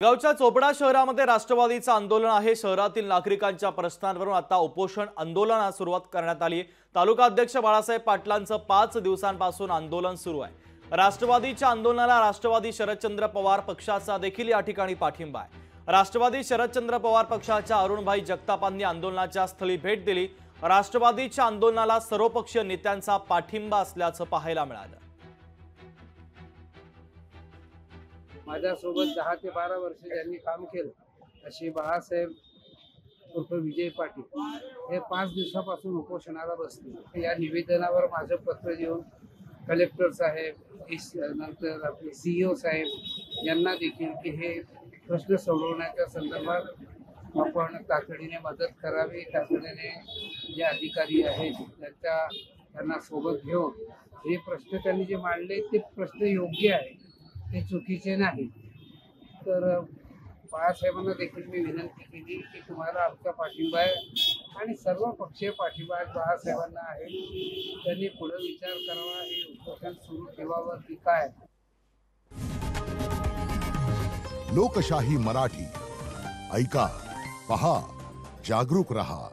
गावच्या चोपडा शहरामध्ये राष्ट्रवादीचं आंदोलन आहे। शहरातील नागरिकांच्या प्रश्नांवरून आता उपोषण आंदोलनास सुरुवात करण्यात आली। तालुका अध्यक्ष बाळासाहेब पाटलांचं 5 दिवसांपासून आंदोलन सुरू आहे। राष्ट्रवादीच्या आंदोलनाला राष्ट्रवादी शरदचंद्र पवार पक्षाचा देखील या ठिकाणी पाठिंबा आहे। राष्ट्रवादी शरदचंद्र पवार पक्षाच्या अरुणभाई जगतापांनी आंदोलनाच्या स्थळी भेट दिली। राष्ट्रवादीच्या आंदोलनाला सर्वपक्षीय नेत्यांचा पाठिंबा असल्याचं पाहायला मिळालं। माझ्यासोबत 10 ते 12 वर्ष ज्यांनी काम केलं अशी बाळासाहेब उर्फ विजय पाटील हे 5 दिवसापासून उपोषणाला बसले। या निवेदनावर माझं पत्र देऊन कलेक्टर साहेब नंतर आपले CEO साहेब यांना देखील की हे प्रश्न सोडवण्याच्या संदर्भात आपण तातडीने मदत करावी। तातडीने जे अधिकारी आहेत त्यांना सोबत घेऊन हे प्रश्न त्यांनी जे मांडले ते प्रश्न योग्य आहे, ते चुकीचे नाही। तर बाळासाहेबांना देखील मी विनंती केली की तुम्हाला आमचा पाठिंबा आहे आणि सर्व पक्षीय पाठिंबा बाळासाहेबांना आहे। त्यांनी पुढे विचार करावा, हे उपोषण सुरू ठेवावं की काय। लोकशाही मराठी ऐका, पहा, जागरूक रहा।